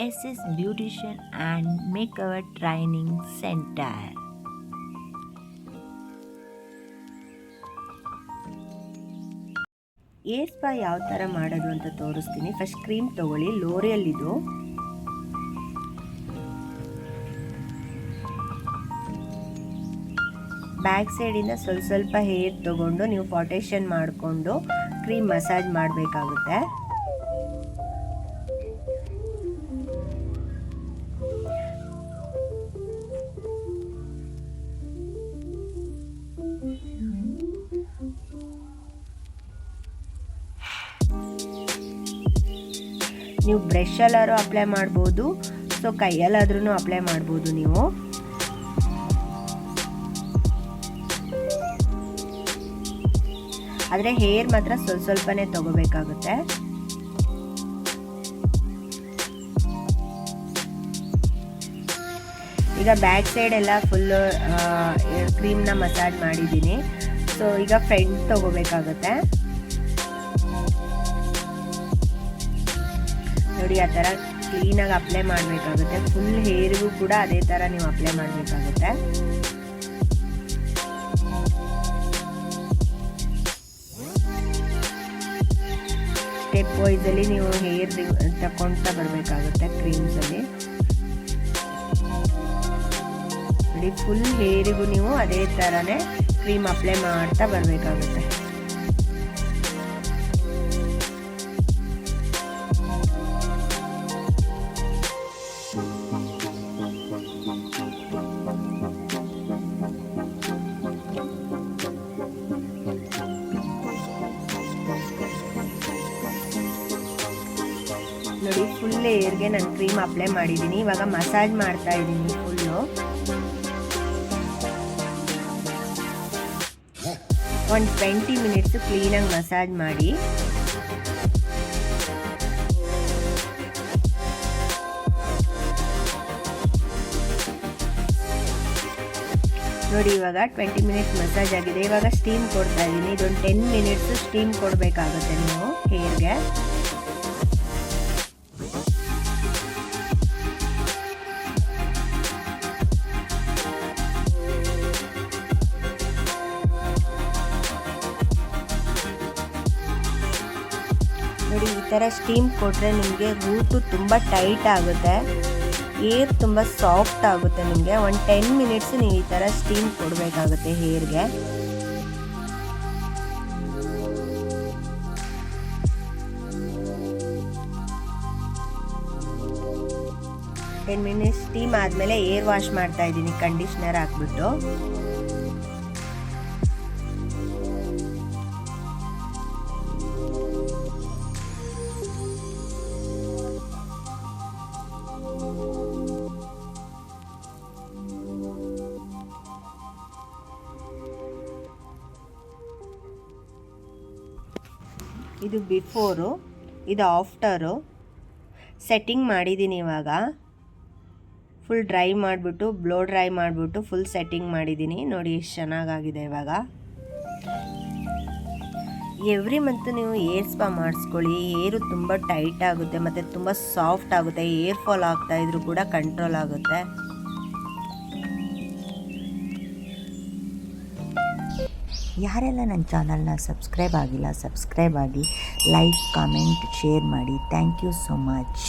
SS Beautician and Makeover Training Center. Air spa ಯಾವ ಥರ ಮಾಡೋದು ಅಂತ ತೋರಿಸ್ತೀನಿ. ಫಸ್ಟ್ ಕ್ರೀಮ್ ತೊಗೊಳ್ಳಿ, ಲೋರಿಯಲ್ ಇದು. ಬ್ಯಾಕ್ ಸೈಡಿಂದ ಸ್ವಲ್ಪ ಹೇರ್ ತೊಗೊಂಡು ನೀವು ಫೌಂಡೇಶನ್ ಮಾಡಿಕೊಂಡು ಕ್ರೀಮ್ ಮಸಾಜ್ ಮಾಡಬೇಕಾಗುತ್ತೆ. ನೀವು ಬ್ರಷಲ್ಲಾದ್ರೂ ಅಪ್ಲೈ ಮಾಡ್ಬೋದು, ಸೊ ಕೈಯಲ್ಲಾದ್ರೂ ಅಪ್ಲೈ ಮಾಡ್ಬೋದು ನೀವು. ಆದರೆ ಹೇರ್ ಮಾತ್ರ ಸ್ವಲ್ಪನೇ ತಗೋಬೇಕಾಗುತ್ತೆ. ಈಗ ಬ್ಯಾಕ್ ಸೈಡ್ ಎಲ್ಲ ಫುಲ್ ಕ್ರೀಮ್ನ ಮಸಾಜ್ ಮಾಡಿದ್ದೀನಿ. ಸೊ ಈಗ ಫ್ರಂಟ್ ತಗೋಬೇಕಾಗುತ್ತೆ. ನೋಡಿ, ಆ ಥರ ಕ್ಲೀನಾಗಿ ಅಪ್ಲೈ ಮಾಡಬೇಕಾಗುತ್ತೆ. ಫುಲ್ ಹೇರಿಗೂ ಕೂಡ ಅದೇ ಥರ ನೀವು ಅಪ್ಲೈ ಮಾಡಬೇಕಾಗುತ್ತೆ. ಸ್ಟೆಪ್ ವೈಸಲ್ಲಿ ನೀವು ಹೇರ್ ತಗೊಳ್ತಾ ಬರಬೇಕಾಗುತ್ತೆ ಕ್ರೀಮ್ಸಲ್ಲಿ. ನೋಡಿ, ಫುಲ್ ಹೇರಿಗೂ ನೀವು ಅದೇ ಥರನೇ ಕ್ರೀಮ್ ಅಪ್ಲೈ ಮಾಡ್ತಾ ಬರಬೇಕಾಗುತ್ತೆ. ನೋಡಿ, ಫುಲ್ ಹೇರ್ಗೆ ನಾನು ಕ್ರೀಮ್ ಅಪ್ಲೈ ಮಾಡಿದ್ದೀನಿ. ಇವಾಗ ಮಸಾಜ್ ಮಾಡ್ತಾ ಇದ್ದೀನಿ ಫುಲ್ಲು. ಒಂದು 20 ಮಿನಿಟ್ಸು ಕ್ಲೀನಾಗಿ ಮಸಾಜ್ ಮಾಡಿ. ನೋಡಿ, ಇವಾಗ 20 ಮಿನಿಟ್ಸ್ ಮಸಾಜ್ ಆಗಿದೆ. ಇವಾಗ ಸ್ಟೀಮ್ ಕೊಡ್ತಾ ಇದ್ದೀನಿ. ಇದೊಂದು 10 ಮಿನಿಟ್ಸು ಸ್ಟೀಮ್ ಕೊಡಬೇಕಾಗುತ್ತೆ ನೀವು ಹೇರ್ಗೆ. ನೋಡಿ, ಈ ಥರ ಸ್ಟೀಮ್ ಕೊಟ್ಟರೆ ನಿಮಗೆ ರೂಟು ತುಂಬ ಟೈಟ್ ಆಗುತ್ತೆ, ಏರ್ ತುಂಬ ಸಾಫ್ಟ್ ಆಗುತ್ತೆ. ನಿಮಗೆ ಒಂದು 10 ಮಿನಿಟ್ಸ್ ನೀವು ಈ ಥರ ಸ್ಟೀಮ್ ಕೊಡಬೇಕಾಗುತ್ತೆ ಹೇರ್ಗೆ. ಟೆನ್ ಮಿನಿಟ್ಸ್ ಸ್ಟೀಮ್ ಆದಮೇಲೆ ಏರ್ ವಾಶ್ ಮಾಡ್ತಾ ಇದ್ದೀನಿ ಕಂಡೀಷ್ನರ್ ಹಾಕ್ಬಿಟ್ಟು. ಇದು ಬಿಫೋರು, ಇದು ಆಫ್ಟರು. ಸೆಟ್ಟಿಂಗ್ ಮಾಡಿದ್ದೀನಿ. ಇವಾಗ ಫುಲ್ ಡ್ರೈ ಮಾಡಿಬಿಟ್ಟು ಬ್ಲೋ ಡ್ರೈ ಮಾಡಿಬಿಟ್ಟು ಫುಲ್ ಸೆಟ್ಟಿಂಗ್ ಮಾಡಿದ್ದೀನಿ. ನೋಡಿ ಎಷ್ಟು ಚೆನ್ನಾಗಾಗಿದೆ. ಇವಾಗ ಎವ್ರಿ ಮಂತ್ ನೀವು ಏರ್ ಸ್ಪಾ ಮಾಡಿಸ್ಕೊಳ್ಳಿ. ಏರು ತುಂಬ ಟೈಟ್ ಆಗುತ್ತೆ ಮತ್ತು ತುಂಬ ಸಾಫ್ಟ್ ಆಗುತ್ತೆ. ಏರ್ ಫಾಲ್ ಆಗ್ತಾಯಿದ್ರು ಕೂಡ ಕಂಟ್ರೋಲ್ ಆಗುತ್ತೆ. ಯಾರೆಲ್ಲ ನನ್ನ ಚಾನಲ್ನ ಸಬ್ಸ್ಕ್ರೈಬ್ ಆಗಿಲ್ಲ, ಸಬ್ಸ್ಕ್ರೈಬ್ ಆಗಿ, ಲೈಕ್, ಕಾಮೆಂಟ್, ಶೇರ್ ಮಾಡಿ. Thank you so much.